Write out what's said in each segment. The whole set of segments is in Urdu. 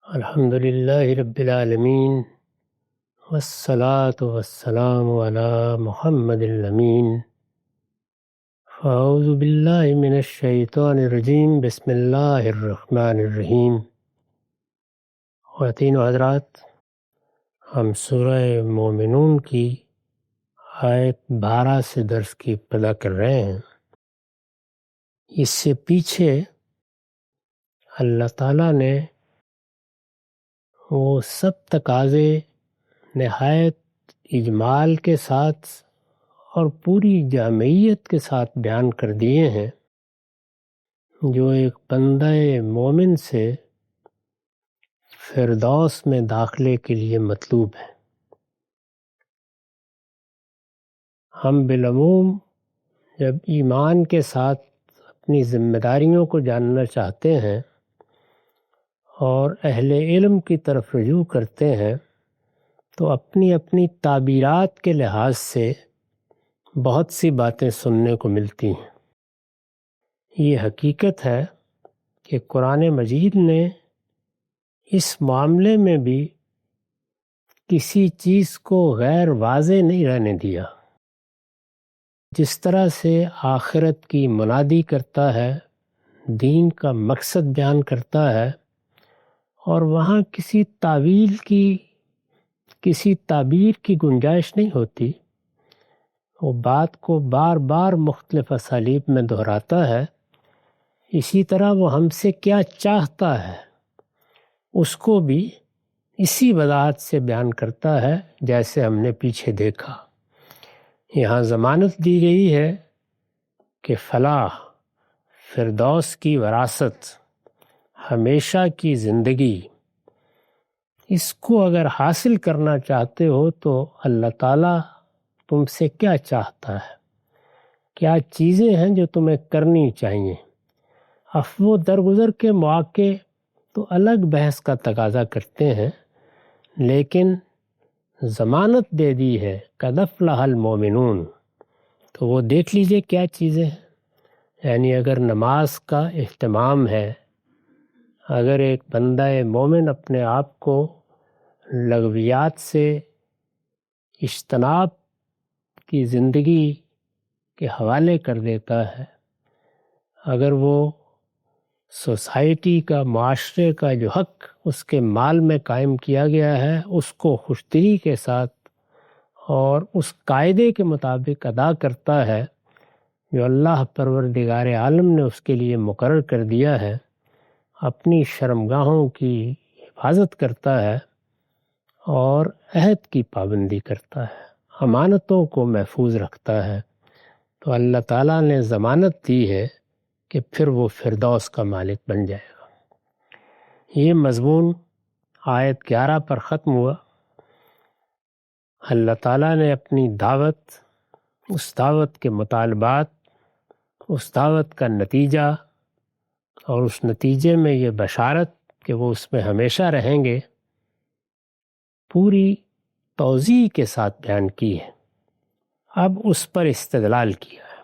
الحمد للہ رب العالمین والصلاة والسلام علی محمد الامین فاعوذ باللہ من الشیطان الرجیم بسم اللہ الرحمن الرحیم۔ خواتین و حضرات، ہم سورہ مومنون کی آیت 12 سے درس کی ابتدا کر رہے ہیں۔ اس سے پیچھے اللہ تعالیٰ نے وہ سب تقاضے نہایت اجمال کے ساتھ اور پوری جامعیت کے ساتھ بیان کر دیے ہیں جو ایک بندہ مومن سے فردوس میں داخلے کے لیے مطلوب ہے۔ ہم بالعموم جب ایمان کے ساتھ اپنی ذمہ داریوں کو جاننا چاہتے ہیں اور اہل علم کی طرف رجوع کرتے ہیں تو اپنی اپنی تعبیرات کے لحاظ سے بہت سی باتیں سننے کو ملتی ہیں۔ یہ حقیقت ہے کہ قرآن مجید نے اس معاملے میں بھی کسی چیز کو غیر واضح نہیں رہنے دیا۔ جس طرح سے آخرت کی منادی کرتا ہے، دین کا مقصد بیان کرتا ہے، اور وہاں کسی تعبیر کی گنجائش نہیں ہوتی، وہ بات کو بار بار مختلف اسالیب میں دہراتا ہے۔ اسی طرح وہ ہم سے کیا چاہتا ہے اس کو بھی اسی وضاحت سے بیان کرتا ہے جیسے ہم نے پیچھے دیکھا۔ یہاں ضمانت دی گئی ہے کہ فلاح، فردوس کی وراثت، ہمیشہ کی زندگی، اس کو اگر حاصل کرنا چاہتے ہو تو اللہ تعالیٰ تم سے کیا چاہتا ہے، کیا چیزیں ہیں جو تمہیں کرنی چاہیے۔ عفو و درگزر کے مواقع تو الگ بحث کا تقاضا کرتے ہیں، لیکن ضمانت دے دی ہے قد افلح المومنون، تو وہ دیکھ لیجئے کیا چیزیں ہیں۔ یعنی اگر نماز کا اہتمام ہے، اگر ایک بندہ مومن اپنے آپ کو لغویات سے اجتناب کی زندگی کے حوالے کر دیتا ہے، اگر وہ سوسائٹی کا، معاشرے کا جو حق اس کے مال میں قائم کیا گیا ہے اس کو خوش دلی کے ساتھ اور اس قاعدے کے مطابق ادا کرتا ہے جو اللہ پروردگار عالم نے اس کے لیے مقرر کر دیا ہے، اپنی شرمگاہوں کی حفاظت کرتا ہے اور عہد کی پابندی کرتا ہے، امانتوں کو محفوظ رکھتا ہے، تو اللہ تعالیٰ نے ضمانت دی ہے کہ پھر وہ فردوس کا مالک بن جائے گا۔ یہ مضمون آیت 11 پر ختم ہوا۔ اللہ تعالیٰ نے اپنی دعوت، اس دعوت کے مطالبات، اس دعوت کا نتیجہ اور اس نتیجے میں یہ بشارت کہ وہ اس میں ہمیشہ رہیں گے، پوری توضیح کے ساتھ بیان کی ہے۔ اب اس پر استدلال کیا ہے۔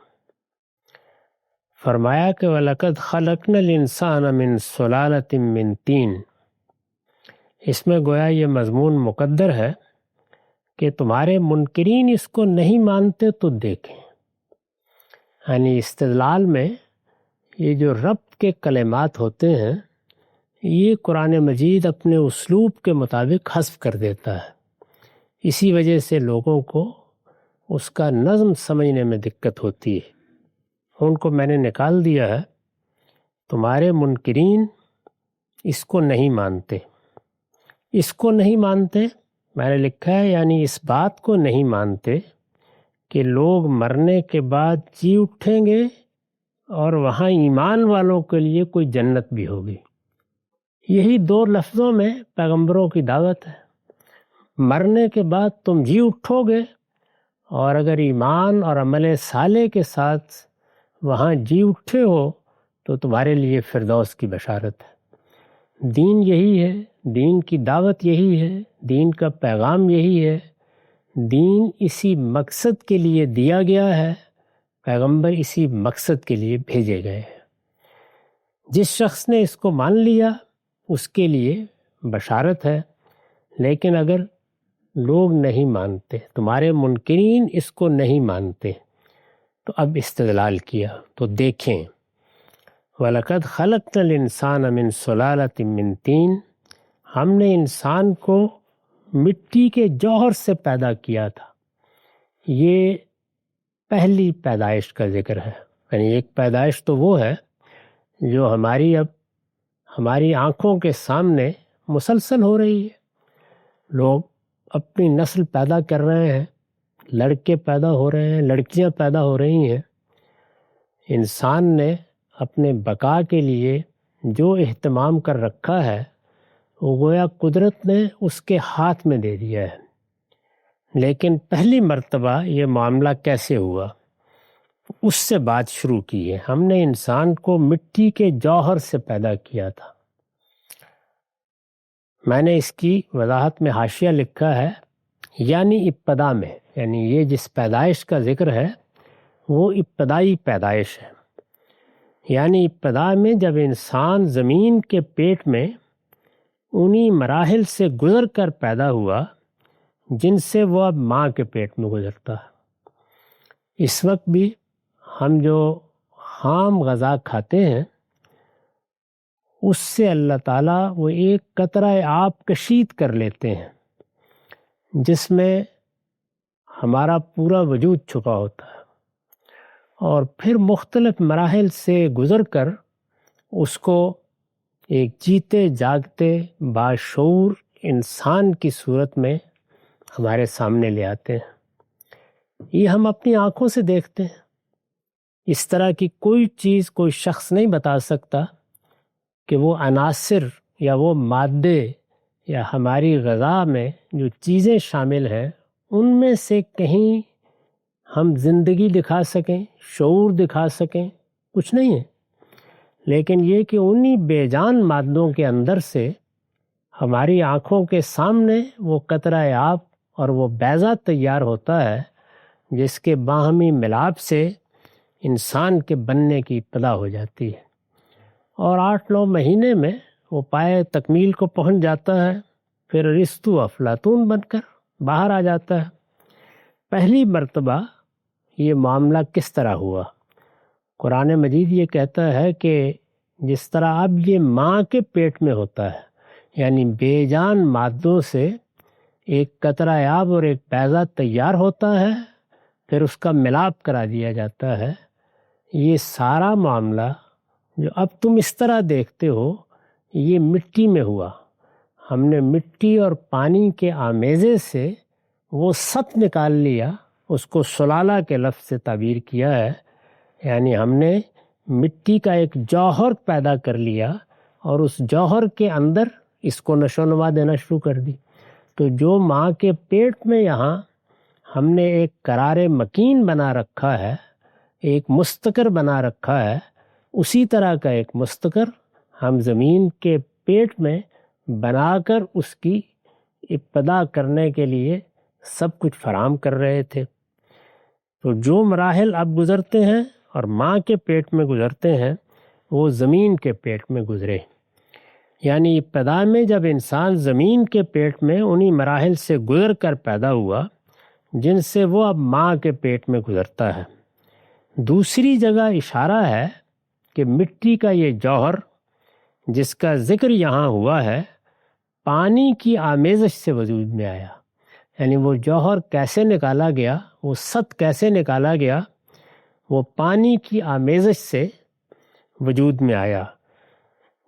فرمایا کہ وَلَقَدْ خَلَقْنَا الْإِنسَانَ مِنْ سُلَالَةٍ مِّن طِينٍ۔ اس میں گویا یہ مضمون مقدر ہے کہ تمہارے منکرین اس کو نہیں مانتے تو دیکھیں۔ یعنی استدلال میں یہ جو ربط کے کلمات ہوتے ہیں یہ قرآن مجید اپنے اسلوب کے مطابق حذف کر دیتا ہے، اسی وجہ سے لوگوں کو اس کا نظم سمجھنے میں دقت ہوتی ہے۔ ان کو میں نے نکال دیا ہے، تمہارے منکرین اس کو نہیں مانتے۔ اس کو نہیں مانتے میں نے لکھا ہے یعنی اس بات کو نہیں مانتے کہ لوگ مرنے کے بعد جی اٹھیں گے اور وہاں ایمان والوں کے لیے کوئی جنت بھی ہوگی۔ یہی دو لفظوں میں پیغمبروں کی دعوت ہے۔ مرنے کے بعد تم جی اٹھو گے اور اگر ایمان اور عمل صالح کے ساتھ وہاں جی اٹھے ہو تو تمہارے لیے فردوس کی بشارت ہے۔ دین یہی ہے، دین کی دعوت یہی ہے، دین کا پیغام یہی ہے، دین اسی مقصد کے لیے دیا گیا ہے، پیغمبر اسی مقصد کے لیے بھیجے گئے ہیں۔ جس شخص نے اس کو مان لیا اس کے لیے بشارت ہے، لیکن اگر لوگ نہیں مانتے، تمہارے منکرین اس کو نہیں مانتے، تو اب استدلال کیا تو دیکھیں، وَلَقَدْ خَلَقْنَا الْإِنسَانَ مِنْ صُلَالَةٍ مِّن طِينٍ، ہم نے انسان کو مٹی کے جوہر سے پیدا کیا تھا۔ یہ پہلی پیدائش کا ذکر ہے، یعنی ایک پیدائش تو وہ ہے جو ہماری آنکھوں کے سامنے مسلسل ہو رہی ہے۔ لوگ اپنی نسل پیدا کر رہے ہیں، لڑکے پیدا ہو رہے ہیں، لڑکیاں پیدا ہو رہی ہیں۔ انسان نے اپنے بقا کے لیے جو اہتمام کر رکھا ہے وہ گویا قدرت نے اس کے ہاتھ میں دے دیا ہے، لیکن پہلی مرتبہ یہ معاملہ کیسے ہوا اس سے بات شروع کی ہے۔ ہم نے انسان کو مٹی کے جوہر سے پیدا کیا تھا۔ میں نے اس کی وضاحت میں حاشیہ لکھا ہے، یعنی ابتدا میں، یعنی یہ جس پیدائش کا ذکر ہے وہ ابتدائی پیدائش ہے، یعنی ابتدا میں جب انسان زمین کے پیٹ میں انہی مراحل سے گزر کر پیدا ہوا جن سے وہ اب ماں کے پیٹ میں گزرتا ہے۔ اس وقت بھی ہم جو خام غذا کھاتے ہیں اس سے اللہ تعالیٰ وہ ایک قطرہ آب کشید کر لیتے ہیں جس میں ہمارا پورا وجود چھپا ہوتا ہے، اور پھر مختلف مراحل سے گزر کر اس کو ایک جیتے جاگتے باشعور انسان کی صورت میں ہمارے سامنے لے آتے ہیں۔ یہ ہم اپنی آنکھوں سے دیکھتے ہیں۔ اس طرح کی کوئی چیز کوئی شخص نہیں بتا سکتا کہ وہ عناصر یا وہ مادے یا ہماری غذا میں جو چیزیں شامل ہیں ان میں سے کہیں ہم زندگی دکھا سکیں، شعور دکھا سکیں، کچھ نہیں ہے، لیکن یہ کہ انہی بے جان مادوں کے اندر سے ہماری آنکھوں کے سامنے وہ قطرہ آب اور وہ بیضہ تیار ہوتا ہے جس کے باہمی ملاپ سے انسان کے بننے کی ابتدا ہو جاتی ہے، اور 8-9 مہینے میں وہ پائے تکمیل کو پہنچ جاتا ہے، پھر رستو افلاطون بن کر باہر آ جاتا ہے۔ پہلی مرتبہ یہ معاملہ کس طرح ہوا؟ قرآن مجید یہ کہتا ہے کہ جس طرح اب یہ ماں کے پیٹ میں ہوتا ہے، یعنی بے جان مادوں سے ایک قطرہ آب اور ایک بیضہ تیار ہوتا ہے، پھر اس کا ملاپ کرا دیا جاتا ہے، یہ سارا معاملہ جو اب تم اس طرح دیکھتے ہو یہ مٹی میں ہوا۔ ہم نے مٹی اور پانی کے آمیزے سے وہ ست نکال لیا، اس کو سلالہ کے لفظ سے تعبیر کیا ہے، یعنی ہم نے مٹی کا ایک جوہر پیدا کر لیا اور اس جوہر کے اندر اس کو نشو و نما دینا شروع کر دی۔ تو جو ماں کے پیٹ میں یہاں ہم نے ایک قرار مکین بنا رکھا ہے، ایک مستقر بنا رکھا ہے، اسی طرح کا ایک مستقر ہم زمین کے پیٹ میں بنا کر اس کی ابتدا کرنے کے لیے سب کچھ فراہم کر رہے تھے۔ تو جو مراحل اب گزرتے ہیں اور ماں کے پیٹ میں گزرتے ہیں وہ زمین کے پیٹ میں گزرے، یعنی ابتدا میں جب انسان زمین کے پیٹ میں انہی مراحل سے گزر کر پیدا ہوا جن سے وہ اب ماں کے پیٹ میں گزرتا ہے۔ دوسری جگہ اشارہ ہے کہ مٹی کا یہ جوہر جس کا ذکر یہاں ہوا ہے پانی کی آمیزش سے وجود میں آیا، یعنی وہ جوہر کیسے نکالا گیا، وہ ست کیسے نکالا گیا، وہ پانی کی آمیزش سے وجود میں آیا،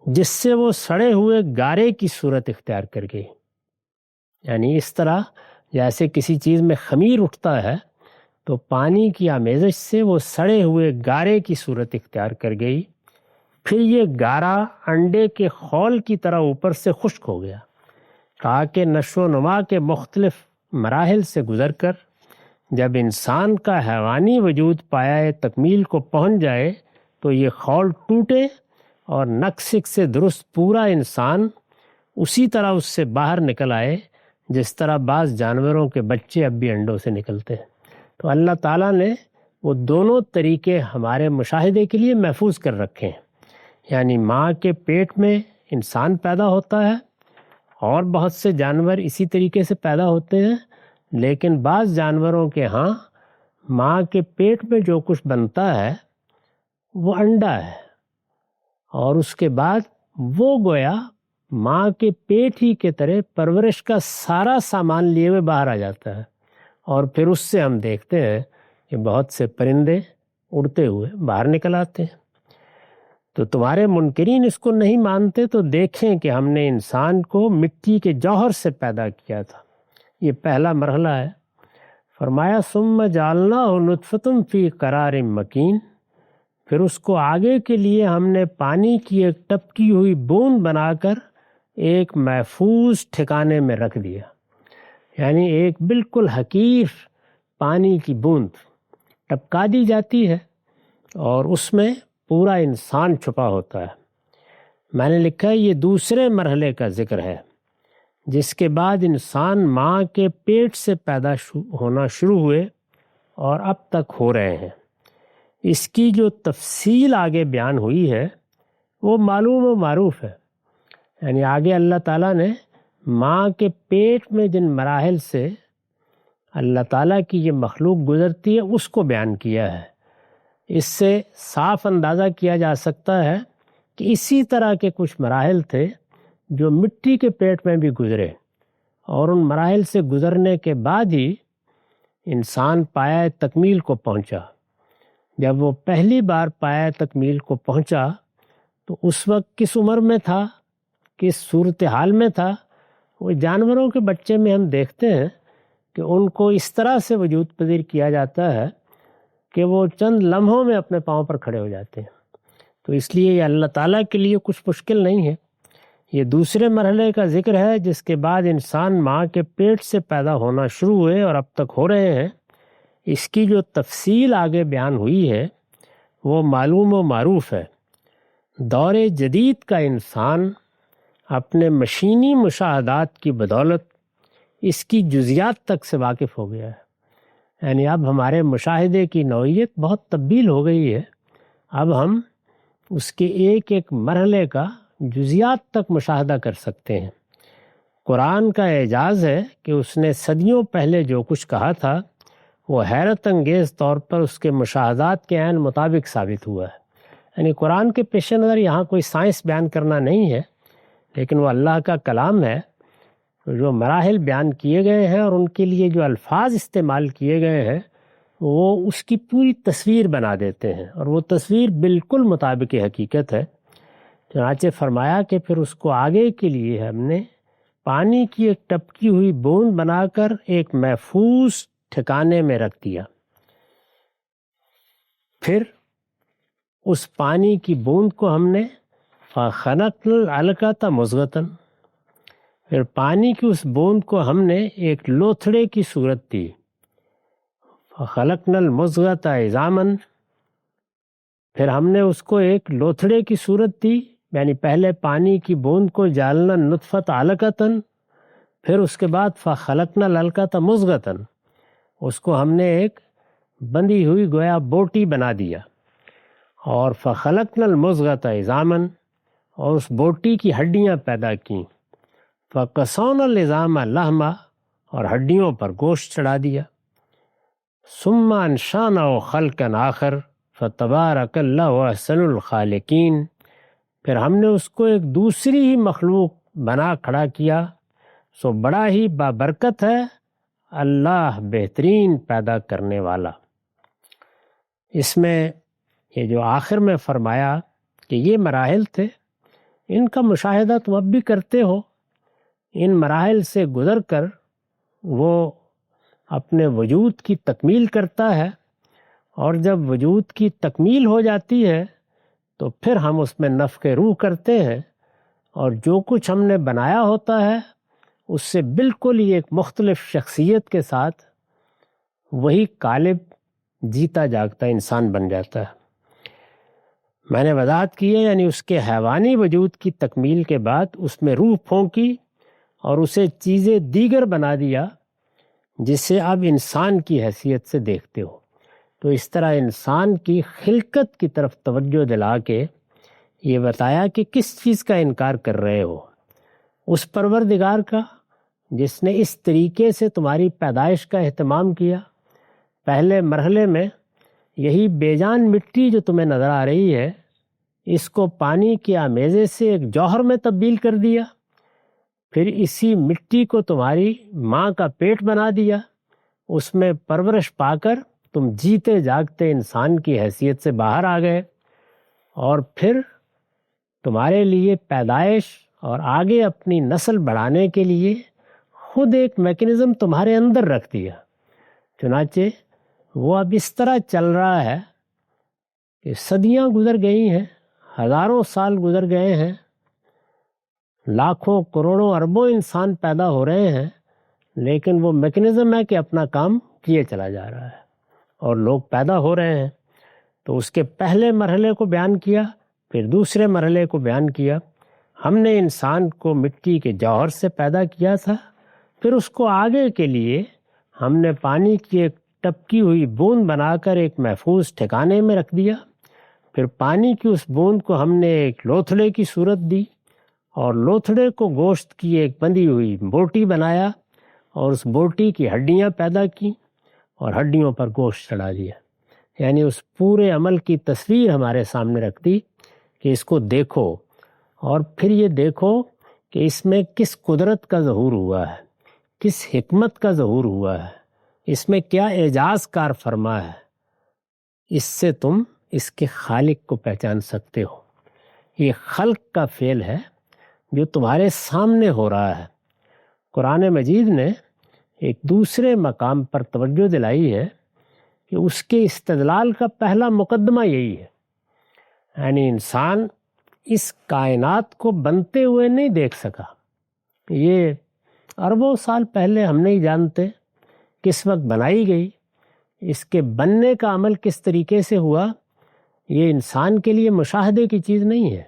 جس سے وہ سڑے ہوئے گارے کی صورت اختیار کر گئی۔ یعنی اس طرح جیسے کسی چیز میں خمیر اٹھتا ہے تو پانی کی آمیزش سے وہ سڑے ہوئے گارے کی صورت اختیار کر گئی، پھر یہ گارا انڈے کے خول کی طرح اوپر سے خشک ہو گیا، تاکہ نشو و نما کے مختلف مراحل سے گزر کر جب انسان کا حیوانی وجود پایہ تکمیل کو پہنچ جائے تو یہ خول ٹوٹے اور نقص سے درست پورا انسان اسی طرح اس سے باہر نکل آئے جس طرح بعض جانوروں کے بچے اب بھی انڈوں سے نکلتے ہیں۔ تو اللہ تعالیٰ نے وہ دونوں طریقے ہمارے مشاہدے کے لیے محفوظ کر رکھے ہیں، یعنی ماں کے پیٹ میں انسان پیدا ہوتا ہے اور بہت سے جانور اسی طریقے سے پیدا ہوتے ہیں، لیکن بعض جانوروں کے ہاں ماں کے پیٹ میں جو کچھ بنتا ہے وہ انڈا ہے، اور اس کے بعد وہ گویا ماں کے پیٹ ہی کے طرح پرورش کا سارا سامان لیے ہوئے باہر آ جاتا ہے، اور پھر اس سے ہم دیکھتے ہیں کہ بہت سے پرندے اڑتے ہوئے باہر نکل آتے ہیں۔ تو تمہارے منکرین اس کو نہیں مانتے تو دیکھیں کہ ہم نے انسان کو مٹی کے جوہر سے پیدا کیا تھا، یہ پہلا مرحلہ ہے۔ فرمایا ثم جعلناہ نطفۃ فی قرار مکین، پھر اس کو آگے کے لیے ہم نے پانی کی ایک ٹپکی ہوئی بوند بنا کر ایک محفوظ ٹھکانے میں رکھ دیا، یعنی ایک بالکل حقیر پانی کی بوند ٹپکا دی جاتی ہے اور اس میں پورا انسان چھپا ہوتا ہے۔ میں نے لکھا ہے یہ دوسرے مرحلے کا ذکر ہے، جس کے بعد انسان ماں کے پیٹ سے پیدا ہونا شروع ہوئے اور اب تک ہو رہے ہیں۔ اس کی جو تفصیل آگے بیان ہوئی ہے وہ معلوم و معروف ہے، یعنی آگے اللہ تعالیٰ نے ماں کے پیٹ میں جن مراحل سے اللہ تعالیٰ کی یہ مخلوق گزرتی ہے اس کو بیان کیا ہے۔ اس سے صاف اندازہ کیا جا سکتا ہے کہ اسی طرح کے کچھ مراحل تھے جو مٹی کے پیٹ میں بھی گزرے، اور ان مراحل سے گزرنے کے بعد ہی انسان پایہ تکمیل کو پہنچا۔ جب وہ پہلی بار پایہ تکمیل کو پہنچا تو اس وقت کس عمر میں تھا، کس صورتحال میں تھا؟ وہ جانوروں کے بچے میں ہم دیکھتے ہیں کہ ان کو اس طرح سے وجود پذیر کیا جاتا ہے کہ وہ چند لمحوں میں اپنے پاؤں پر کھڑے ہو جاتے ہیں۔ تو اس لیے یہ اللہ تعالیٰ کے لیے کچھ مشکل نہیں ہے۔ یہ دوسرے مرحلے کا ذکر ہے جس کے بعد انسان ماں کے پیٹ سے پیدا ہونا شروع ہوئے اور اب تک ہو رہے ہیں۔ اس کی جو تفصیل آگے بیان ہوئی ہے وہ معلوم و معروف ہے۔ دور جدید کا انسان اپنے مشینی مشاہدات کی بدولت اس کی جزیات تک سے واقف ہو گیا ہے، یعنی اب ہمارے مشاہدے کی نوعیت بہت تبدیل ہو گئی ہے۔ اب ہم اس کے ایک ایک مرحلے کا جزیات تک مشاہدہ کر سکتے ہیں۔ قرآن کا اعجاز ہے کہ اس نے صدیوں پہلے جو کچھ کہا تھا وہ حیرت انگیز طور پر اس کے مشاہدات کے عین مطابق ثابت ہوا ہے۔ یعنی قرآن کے پیش نظر یہاں کوئی سائنس بیان کرنا نہیں ہے، لیکن وہ اللہ کا کلام ہے۔ جو مراحل بیان کیے گئے ہیں اور ان کے لیے جو الفاظ استعمال کیے گئے ہیں وہ اس کی پوری تصویر بنا دیتے ہیں، اور وہ تصویر بالکل مطابق حقیقت ہے۔ چنانچہ فرمایا کہ پھر اس کو آگے کے لیے ہم نے پانی کی ایک ٹپکی ہوئی بوند بنا کر ایک محفوظ ٹھکانے میں رکھ دیا۔ پھر اس پانی کی بوند کو ہم نے فَخَلَقْنَا الْعَلَقَةَ مُضْغَةً، پھر پانی کی اس بوند کو ہم نے ایک لوتھڑے کی صورت دی۔ فَخَلَقْنَا الْمُضْغَةَ عِظَامًا، پھر ہم نے اس کو ایک لوتھڑے کی صورت دی، یعنی پہلے پانی کی بوند کو جعلنا نطفۃ علقۃ، پھر اس کے بعد فَخَلَقْنَا الْعَلَقَةَ مُضْغَةً، اس کو ہم نے ایک بندھی ہوئی گویا بوٹی بنا دیا، اور فَخَلَقْنَا الْمُضْغَةَ عِظَامًا، اور اس بوٹی کی ہڈیاں پیدا کیں، فَقَسَوْنَا الْعِظَامَ لَحْمًا، اور ہڈیوں پر گوشت چڑھا دیا، ثُمَّ أَنشَأْنَاهُ خَلْقًا آخَرَ فَتَبَارَكَ اللَّهُ أَحْسَنُ الْخَالِقِينَ، پھر ہم نے اس کو ایک دوسری ہی مخلوق بنا کھڑا کیا، سو بڑا ہی بابرکت ہے اللہ بہترین پیدا کرنے والا۔ اس میں یہ جو آخر میں فرمایا کہ یہ مراحل تھے، ان کا مشاہدہ تم اب بھی کرتے ہو۔ ان مراحل سے گزر کر وہ اپنے وجود کی تکمیل کرتا ہے، اور جب وجود کی تکمیل ہو جاتی ہے تو پھر ہم اس میں نفخ روح کرتے ہیں، اور جو کچھ ہم نے بنایا ہوتا ہے اس سے بالکل ہی ایک مختلف شخصیت کے ساتھ وہی قالب جیتا جاگتا انسان بن جاتا ہے۔ میں نے وضاحت کی ہے، یعنی اس کے حیوانی وجود کی تکمیل کے بعد اس میں روح پھونکی اور اسے چیزیں دیگر بنا دیا جسے اب انسان کی حیثیت سے دیکھتے ہو۔ تو اس طرح انسان کی خلقت کی طرف توجہ دلا کے یہ بتایا کہ کس چیز کا انکار کر رہے ہو، اس پروردگار کا جس نے اس طریقے سے تمہاری پیدائش کا اہتمام کیا۔ پہلے مرحلے میں یہی بے جان مٹی جو تمہیں نظر آ رہی ہے، اس کو پانی کے آمیزے سے ایک جوہر میں تبدیل کر دیا، پھر اسی مٹی کو تمہاری ماں کا پیٹ بنا دیا، اس میں پرورش پا کر تم جیتے جاگتے انسان کی حیثیت سے باہر آ گئے، اور پھر تمہارے لیے پیدائش اور آگے اپنی نسل بڑھانے کے لیے خود ایک میکنزم تمہارے اندر رکھ دیا۔ چنانچہ وہ اب اس طرح چل رہا ہے کہ صدیاں گزر گئی ہیں، ہزاروں سال گزر گئے ہیں، لاکھوں کروڑوں اربوں انسان پیدا ہو رہے ہیں، لیکن وہ میکنزم ہے کہ اپنا کام کیے چلا جا رہا ہے اور لوگ پیدا ہو رہے ہیں۔ تو اس کے پہلے مرحلے کو بیان کیا، پھر دوسرے مرحلے کو بیان کیا۔ ہم نے انسان کو مٹی کے جوہر سے پیدا کیا تھا، پھر اس کو آگے کے لیے ہم نے پانی کی ایک ٹپکی ہوئی بوند بنا کر ایک محفوظ ٹھکانے میں رکھ دیا، پھر پانی کی اس بوند کو ہم نے ایک لوتھڑے کی صورت دی، اور لوتھڑے کو گوشت کی ایک بندھی ہوئی بوٹی بنایا، اور اس بوٹی کی ہڈیاں پیدا کی اور ہڈیوں پر گوشت چڑھا دیا۔ یعنی اس پورے عمل کی تصویر ہمارے سامنے رکھ دی کہ اس کو دیکھو، اور پھر یہ دیکھو کہ اس میں کس قدرت کا ظہور ہوا ہے، کس حکمت کا ظہور ہوا ہے، اس میں کیا اعجاز کار فرما ہے۔ اس سے تم اس کے خالق کو پہچان سکتے ہو۔ یہ خلق کا فعل ہے جو تمہارے سامنے ہو رہا ہے۔ قرآن مجید نے ایک دوسرے مقام پر توجہ دلائی ہے کہ اس کے استدلال کا پہلا مقدمہ یہی ہے، یعنی انسان اس کائنات کو بنتے ہوئے نہیں دیکھ سکا۔ یہ اربوں سال پہلے ہم نہیں جانتے کس وقت بنائی گئی، اس کے بننے کا عمل کس طریقے سے ہوا، یہ انسان کے لیے مشاہدے کی چیز نہیں ہے۔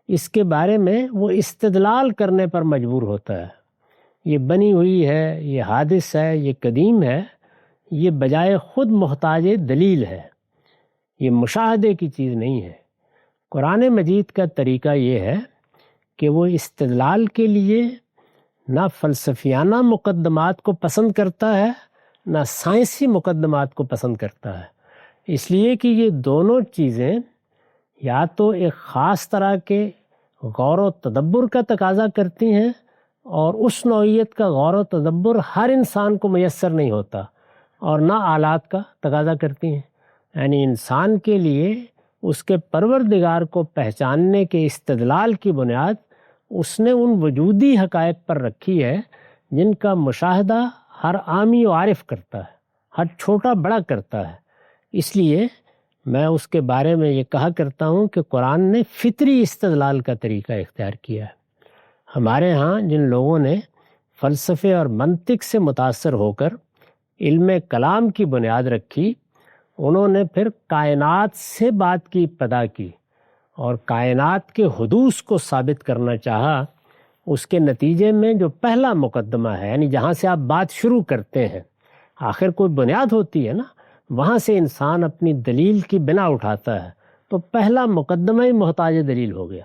اس کے بارے میں وہ استدلال کرنے پر مجبور ہوتا ہے۔ یہ بنی ہوئی ہے، یہ حادث ہے، یہ قدیم ہے، یہ بجائے خود محتاج دلیل ہے، یہ مشاہدے کی چیز نہیں ہے۔ قرآن مجید کا طریقہ یہ ہے کہ وہ استدلال کے لیے نہ فلسفیانہ مقدمات کو پسند کرتا ہے، نہ سائنسی مقدمات کو پسند کرتا ہے، اس لیے کہ یہ دونوں چیزیں یا تو ایک خاص طرح کے غور و تدبر کا تقاضا کرتی ہیں، اور اس نوعیت کا غور و تدبر ہر انسان کو میسر نہیں ہوتا، اور نہ آلات کا تقاضا کرتی ہیں۔ یعنی انسان کے لیے اس کے پروردگار کو پہچاننے کے استدلال کی بنیاد اس نے ان وجودی حقائق پر رکھی ہے جن کا مشاہدہ ہر عامی و عارف کرتا ہے، ہر چھوٹا بڑا کرتا ہے۔ اس لیے میں اس کے بارے میں یہ کہا کرتا ہوں کہ قرآن نے فطری استدلال کا طریقہ اختیار کیا ہے۔ ہمارے ہاں جن لوگوں نے فلسفے اور منطق سے متاثر ہو کر علم کلام کی بنیاد رکھی، انہوں نے پھر کائنات سے بات کی ابتدا کی اور کائنات کے حدوث کو ثابت کرنا چاہا۔ اس کے نتیجے میں جو پہلا مقدمہ ہے، یعنی جہاں سے آپ بات شروع کرتے ہیں، آخر کوئی بنیاد ہوتی ہے نا، وہاں سے انسان اپنی دلیل کی بنا اٹھاتا ہے، تو پہلا مقدمہ ہی محتاج دلیل ہو گیا۔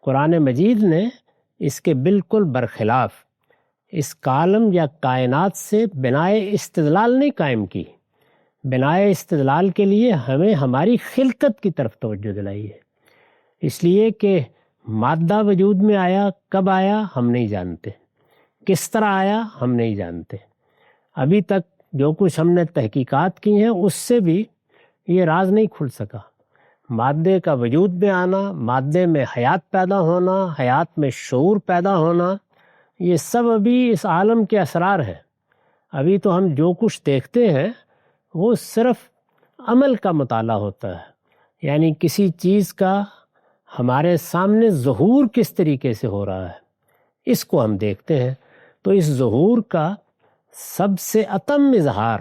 قرآن مجید نے اس کے بالکل برخلاف اس کالم یا کائنات سے بنائے استدلال نہیں قائم کی۔ بنائے استدلال کے لیے ہمیں ہماری خلقت کی طرف توجہ دلائی ہے، اس لیے کہ مادہ وجود میں آیا، کب آیا ہم نہیں جانتے، کس طرح آیا ہم نہیں جانتے۔ ابھی تک جو کچھ ہم نے تحقیقات کی ہیں اس سے بھی یہ راز نہیں کھل سکا۔ مادے کا وجود میں آنا، مادے میں حیات پیدا ہونا، حیات میں شعور پیدا ہونا، یہ سب ابھی اس عالم کے اسرار ہیں۔ ابھی تو ہم جو کچھ دیکھتے ہیں وہ صرف عمل کا مطالعہ ہوتا ہے، یعنی کسی چیز کا ہمارے سامنے ظہور کس طریقے سے ہو رہا ہے، اس کو ہم دیکھتے ہیں۔ تو اس ظہور کا سب سے اتم اظہار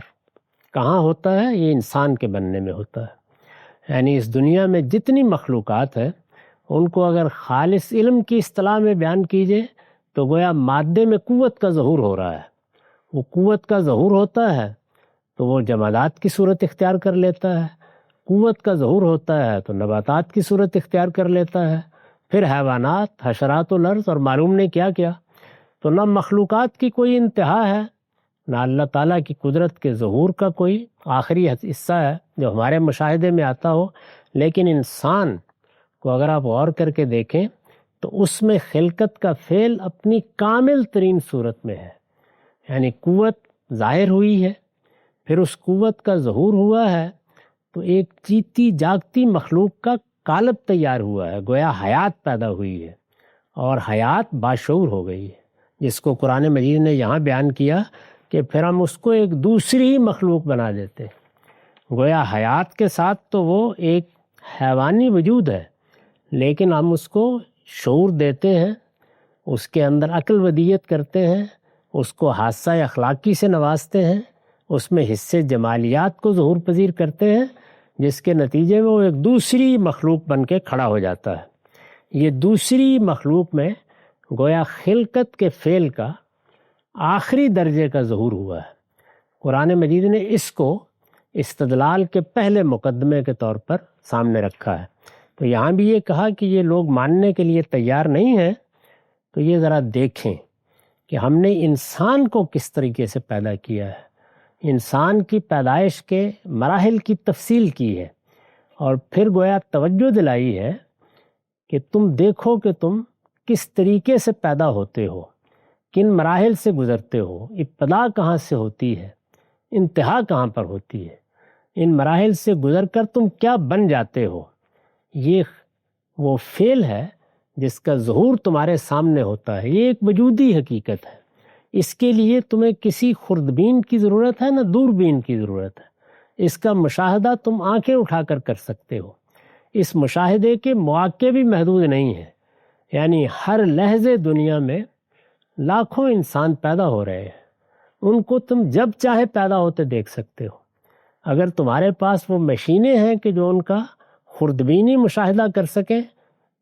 کہاں ہوتا ہے؟ یہ انسان کے بننے میں ہوتا ہے۔ یعنی اس دنیا میں جتنی مخلوقات ہیں ان کو اگر خالص علم کی اصطلاح میں بیان کیجئے تو گویا مادے میں قوت کا ظہور ہو رہا ہے۔ وہ قوت کا ظہور ہوتا ہے تو وہ جمادات کی صورت اختیار کر لیتا ہے، قوت کا ظہور ہوتا ہے تو نباتات کی صورت اختیار کر لیتا ہے، پھر حیوانات، حشرات الارض، اور معلوم نہیں کیا کیا۔ تو نہ مخلوقات کی کوئی انتہا ہے، نہ اللہ تعالیٰ کی قدرت کے ظہور کا کوئی آخری حصہ ہے جو ہمارے مشاہدے میں آتا ہو۔ لیکن انسان کو اگر آپ غور کر کے دیکھیں تو اس میں خلقت کا فعل اپنی کامل ترین صورت میں ہے، یعنی قوت ظاہر ہوئی ہے، پھر اس قوت کا ظہور ہوا ہے تو ایک جیتی جاگتی مخلوق کا قالب تیار ہوا ہے، گویا حیات پیدا ہوئی ہے اور حیات باشعور ہو گئی ہے، جس کو قرآن مجید نے یہاں بیان کیا کہ پھر ہم اس کو ایک دوسری ہی مخلوق بنا دیتے ہیں۔ گویا حیات کے ساتھ تو وہ ایک حیوانی وجود ہے، لیکن ہم اس کو شعور دیتے ہیں، اس کے اندر عقل ودیت کرتے ہیں، اس کو حادثہ اخلاقی سے نوازتے ہیں، اس میں حصے جمالیات کو ظہور پذیر کرتے ہیں، جس کے نتیجے میں وہ ایک دوسری مخلوق بن کے کھڑا ہو جاتا ہے۔ یہ دوسری مخلوق میں گویا خلقت کے فعل کا آخری درجے کا ظہور ہوا ہے۔ قرآن مجید نے اس کو استدلال کے پہلے مقدمے کے طور پر سامنے رکھا ہے۔ تو یہاں بھی یہ کہا کہ یہ لوگ ماننے کے لیے تیار نہیں ہیں، تو یہ ذرا دیکھیں کہ ہم نے انسان کو کس طریقے سے پیدا کیا ہے، انسان کی پیدائش کے مراحل کی تفصیل کی ہے، اور پھر گویا توجہ دلائی ہے کہ تم دیکھو کہ تم کس طریقے سے پیدا ہوتے ہو، کن مراحل سے گزرتے ہو، ابتدا کہاں سے ہوتی ہے، انتہا کہاں پر ہوتی ہے، ان مراحل سے گزر کر تم کیا بن جاتے ہو۔ یہ وہ فعل ہے جس کا ظہور تمہارے سامنے ہوتا ہے، یہ ایک وجودی حقیقت ہے۔ اس کے لیے تمہیں کسی خوردبین کی ضرورت ہے، نہ دوربین کی ضرورت ہے۔ اس کا مشاہدہ تم آنکھیں اٹھا کر کر سکتے ہو۔ اس مشاہدے کے مواقع بھی محدود نہیں ہیں، یعنی ہر لحظے دنیا میں لاکھوں انسان پیدا ہو رہے ہیں، ان کو تم جب چاہے پیدا ہوتے دیکھ سکتے ہو۔ اگر تمہارے پاس وہ مشینیں ہیں کہ جو ان کا خوردبینی مشاہدہ کر سکیں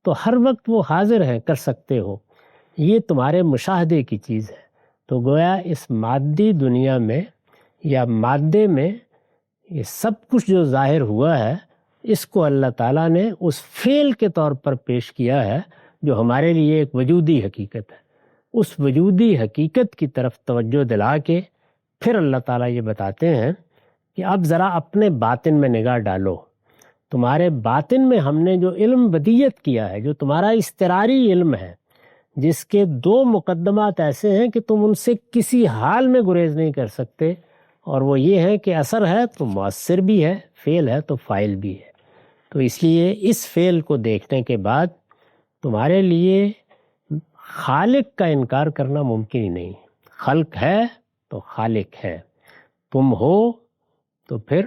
تو ہر وقت وہ حاضر ہیں، کر سکتے ہو۔ یہ تمہارے مشاہدے کی چیز ہے۔ تو گویا اس مادی دنیا میں یا مادے میں یہ سب کچھ جو ظاہر ہوا ہے، اس کو اللہ تعالیٰ نے اس فعل کے طور پر پیش کیا ہے جو ہمارے لیے ایک وجودی حقیقت ہے۔ اس وجودی حقیقت کی طرف توجہ دلا کے پھر اللہ تعالیٰ یہ بتاتے ہیں کہ اب ذرا اپنے باطن میں نگاہ ڈالو۔ تمہارے باطن میں ہم نے جو علم بدیت کیا ہے، جو تمہارا اضطراری علم ہے، جس کے دو مقدمات ایسے ہیں کہ تم ان سے کسی حال میں گریز نہیں کر سکتے، اور وہ یہ ہے کہ اثر ہے تو مؤثر بھی ہے، فعل ہے تو فاعل بھی ہے۔ تو اس لیے اس فعل کو دیکھنے کے بعد تمہارے لیے خالق کا انکار کرنا ممکن ہی نہیں۔ خلق ہے تو خالق ہے، تم ہو تو پھر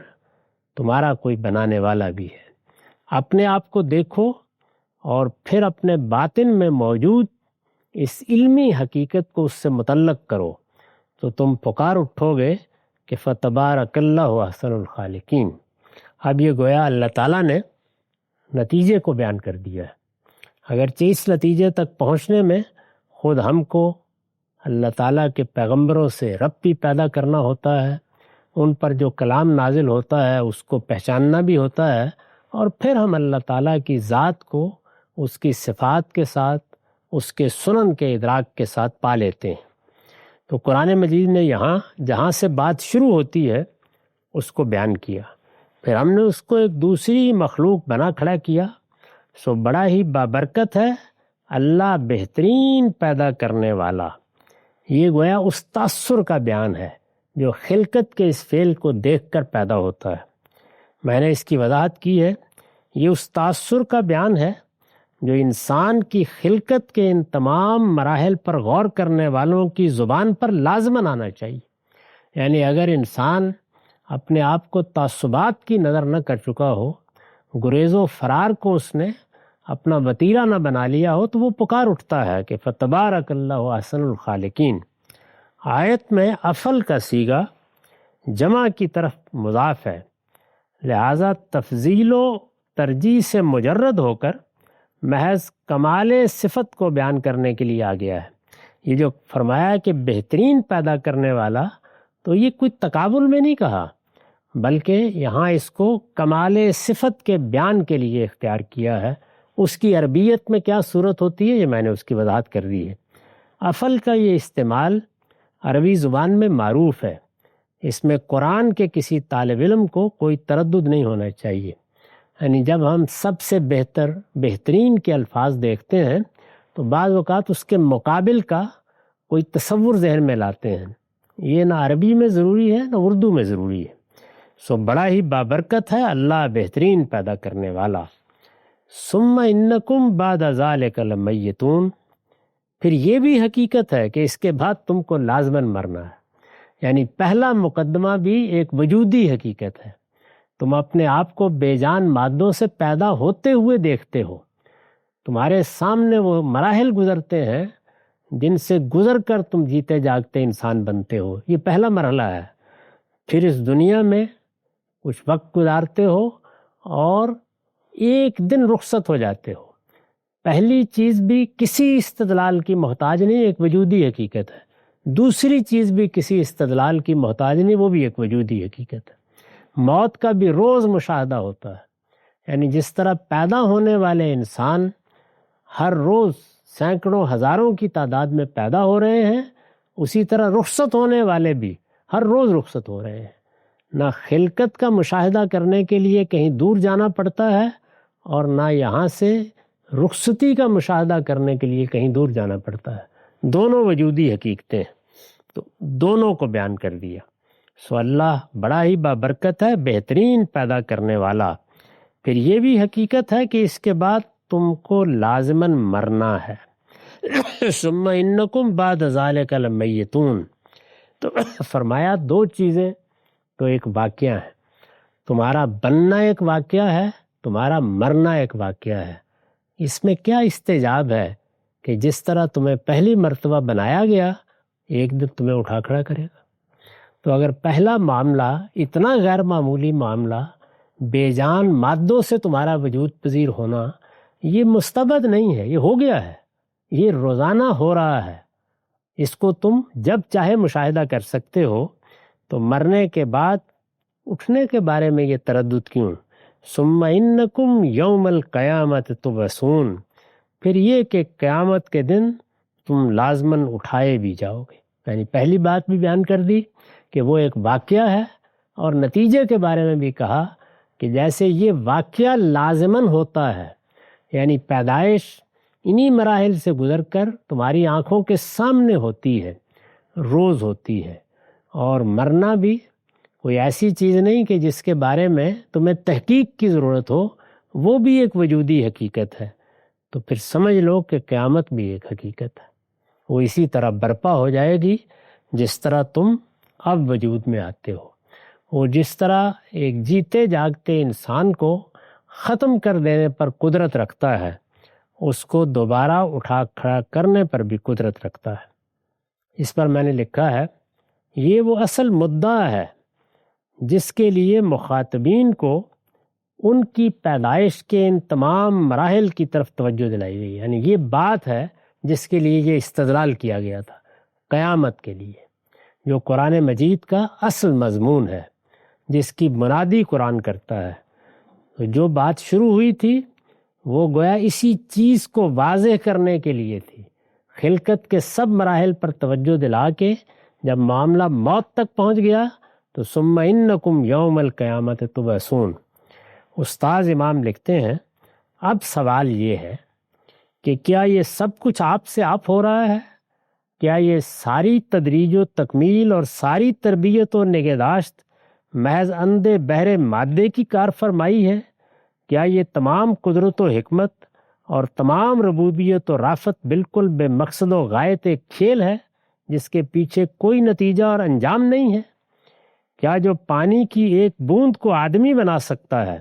تمہارا کوئی بنانے والا بھی ہے۔ اپنے آپ کو دیکھو اور پھر اپنے باطن میں موجود اس علمی حقیقت کو اس سے متعلق کرو، تو تم پکار اٹھو گے کہ فتبارک اللہ احسن الخالقین۔ اب یہ گویا اللہ تعالیٰ نے نتیجے کو بیان کر دیا ہے۔ اگرچہ اس نتیجے تک پہنچنے میں خود ہم کو اللہ تعالیٰ کے پیغمبروں سے ربطی پیدا کرنا ہوتا ہے، ان پر جو کلام نازل ہوتا ہے اس کو پہچاننا بھی ہوتا ہے، اور پھر ہم اللہ تعالیٰ کی ذات کو اس کی صفات کے ساتھ، اس کے سنن کے ادراک کے ساتھ پا لیتے ہیں۔ تو قرآن مجید نے یہاں جہاں سے بات شروع ہوتی ہے اس کو بیان کیا، پھر ہم نے اس کو ایک دوسری مخلوق بنا کھڑا کیا۔ سو بڑا ہی بابرکت ہے اللہ بہترین پیدا کرنے والا۔ یہ گویا اس تاثر کا بیان ہے جو خلقت کے اس فعل کو دیکھ کر پیدا ہوتا ہے۔ میں نے اس کی وضاحت کی ہے، یہ اس تاثر کا بیان ہے جو انسان کی خلقت کے ان تمام مراحل پر غور کرنے والوں کی زبان پر لازماً آنا چاہیے۔ یعنی اگر انسان اپنے آپ کو تعصبات کی نظر نہ کر چکا ہو، گریز و فرار کو اس نے اپنا وتیرہ نہ بنا لیا ہو، تو وہ پکار اٹھتا ہے کہ فتبارک اللہ احسن الخالقین۔ آیت میں افعل کا صیغہ جمع کی طرف مضاف ہے، لہٰذا تفضیل و ترجیح سے مجرد ہو کر محض کمال صفت کو بیان کرنے کے لیے آ گیا ہے۔ یہ جو فرمایا کہ بہترین پیدا کرنے والا، تو یہ کوئی تقابل میں نہیں کہا، بلکہ یہاں اس کو کمال صفت کے بیان کے لیے اختیار کیا ہے۔ اس کی عربیت میں کیا صورت ہوتی ہے یہ میں نے اس کی وضاحت کر دی ہے۔ افل کا یہ استعمال عربی زبان میں معروف ہے، اس میں قرآن کے کسی طالب علم کو کوئی تردد نہیں ہونا چاہیے۔ یعنی جب ہم سب سے بہترین کے الفاظ دیکھتے ہیں تو بعض اوقات اس کے مقابل کا کوئی تصور ذہن میں لاتے ہیں، یہ نہ عربی میں ضروری ہے نہ اردو میں ضروری ہے۔ سو بڑا ہی بابرکت ہے اللہ بہترین پیدا کرنے والا۔ ثم انکم بعد ذالک لمیتون، پھر یہ بھی حقیقت ہے کہ اس کے بعد تم کو لازماً مرنا ہے۔ یعنی پہلا مقدمہ بھی ایک وجودی حقیقت ہے، تم اپنے آپ کو بے جان مادوں سے پیدا ہوتے ہوئے دیکھتے ہو، تمہارے سامنے وہ مراحل گزرتے ہیں جن سے گزر کر تم جیتے جاگتے انسان بنتے ہو، یہ پہلا مرحلہ ہے۔ پھر اس دنیا میں کچھ وقت گزارتے ہو اور ایک دن رخصت ہو جاتے ہو۔ پہلی چیز بھی کسی استدلال کی محتاج نہیں، ایک وجودی حقیقت ہے۔ دوسری چیز بھی کسی استدلال کی محتاج نہیں، وہ بھی ایک وجودی حقیقت ہے۔ موت کا بھی روز مشاہدہ ہوتا ہے، یعنی جس طرح پیدا ہونے والے انسان ہر روز سینکڑوں ہزاروں کی تعداد میں پیدا ہو رہے ہیں، اسی طرح رخصت ہونے والے بھی ہر روز رخصت ہو رہے ہیں۔ نہ خلقت کا مشاہدہ کرنے کے لیے کہیں دور جانا پڑتا ہے اور نہ یہاں سے رخصتی کا مشاہدہ کرنے کے لیے کہیں دور جانا پڑتا ہے، دونوں وجودی حقیقتیں، تو دونوں کو بیان کر دیا۔ سو اللہ بڑا ہی بابرکت ہے، بہترین پیدا کرنے والا۔ پھر یہ بھی حقیقت ہے کہ اس کے بعد تم کو لازماً مرنا ہے۔ ثم انکم بعد ذالک لمیتون، تو فرمایا دو چیزیں تو ایک واقعہ ہے، تمہارا بننا ایک واقعہ ہے، تمہارا مرنا ایک واقعہ ہے۔ اس میں کیا استجاب ہے کہ جس طرح تمہیں پہلی مرتبہ بنایا گیا ایک دن تمہیں اٹھا کھڑا کرے گا۔ تو اگر پہلا معاملہ اتنا غیر معمولی معاملہ بے جان مادوں سے تمہارا وجود پذیر ہونا، یہ مستبد نہیں ہے، یہ ہو گیا ہے، یہ روزانہ ہو رہا ہے، اس کو تم جب چاہے مشاہدہ کر سکتے ہو۔ تو مرنے کے بعد اٹھنے کے بارے میں یہ تردد کیوں؟ ثم انکم یوم القیامت تبعثون، پھر یہ کہ قیامت کے دن تم لازماً اٹھائے بھی جاؤ گے۔ یعنی پہلی بات بھی بیان کر دی کہ وہ ایک واقعہ ہے، اور نتیجے کے بارے میں بھی کہا کہ جیسے یہ واقعہ لازماً ہوتا ہے، یعنی پیدائش انہی مراحل سے گزر کر تمہاری آنکھوں کے سامنے ہوتی ہے، روز ہوتی ہے، اور مرنا بھی کوئی ایسی چیز نہیں کہ جس کے بارے میں تمہیں تحقیق کی ضرورت ہو، وہ بھی ایک وجودی حقیقت ہے۔ تو پھر سمجھ لو کہ قیامت بھی ایک حقیقت ہے، وہ اسی طرح برپا ہو جائے گی جس طرح تم اب وجود میں آتے ہو۔ وہ جس طرح ایک جیتے جاگتے انسان کو ختم کر دینے پر قدرت رکھتا ہے، اس کو دوبارہ اٹھا کھڑا کرنے پر بھی قدرت رکھتا ہے۔ اس پر میں نے لکھا ہے، یہ وہ اصل مدعا ہے جس کے لیے مخاطبین کو ان کی پیدائش کے ان تمام مراحل کی طرف توجہ دلائی گئی، یعنی یہ بات ہے جس کے لیے یہ استدلال کیا گیا تھا، قیامت کے لیے، جو قرآن مجید کا اصل مضمون ہے، جس کی منادی قرآن کرتا ہے۔ تو جو بات شروع ہوئی تھی وہ گویا اسی چیز کو واضح کرنے کے لیے تھی، خلقت کے سب مراحل پر توجہ دلا کے جب معاملہ موت تک پہنچ گیا تو ثم انکم یوم القیامت تبعثون۔ استاذ امام لکھتے ہیں، اب سوال یہ ہے کہ کیا یہ سب کچھ آپ سے آپ ہو رہا ہے؟ کیا یہ ساری تدریج و تکمیل اور ساری تربیت و نگہداشت محض اندھے بہرے مادے کی کار فرمائی ہے؟ کیا یہ تمام قدرت و حکمت اور تمام ربوبیت و رافت بالکل بے مقصد و غایت ایک کھیل ہے جس کے پیچھے کوئی نتیجہ اور انجام نہیں ہے؟ کیا جو پانی کی ایک بوند کو آدمی بنا سکتا ہے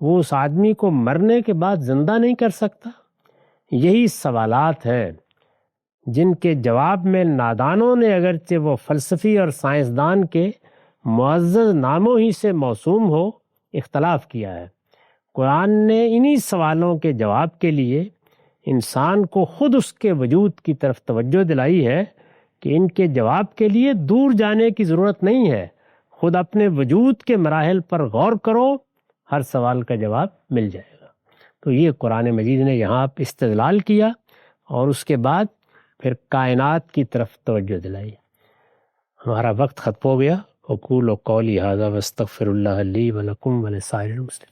وہ اس آدمی کو مرنے کے بعد زندہ نہیں کر سکتا؟ یہی سوالات ہیں جن کے جواب میں نادانوں نے اگرچہ وہ فلسفی اور سائنسدان کے معزز ناموں ہی سے موسوم ہو اختلاف کیا ہے۔ قرآن نے انہی سوالوں کے جواب کے لیے انسان کو خود اس کے وجود کی طرف توجہ دلائی ہے کہ ان کے جواب کے لیے دور جانے کی ضرورت نہیں ہے، خود اپنے وجود کے مراحل پر غور کرو، ہر سوال کا جواب مل جائے گا۔ تو یہ قرآن مجید نے یہاں استدلال کیا، اور اس کے بعد پھر کائنات کی طرف توجہ دلائی۔ ہمارا وقت ختم ہو گیا۔ اقول قولی ھذا واستغفر اللہ لی ولکم ولسائر المسلمین۔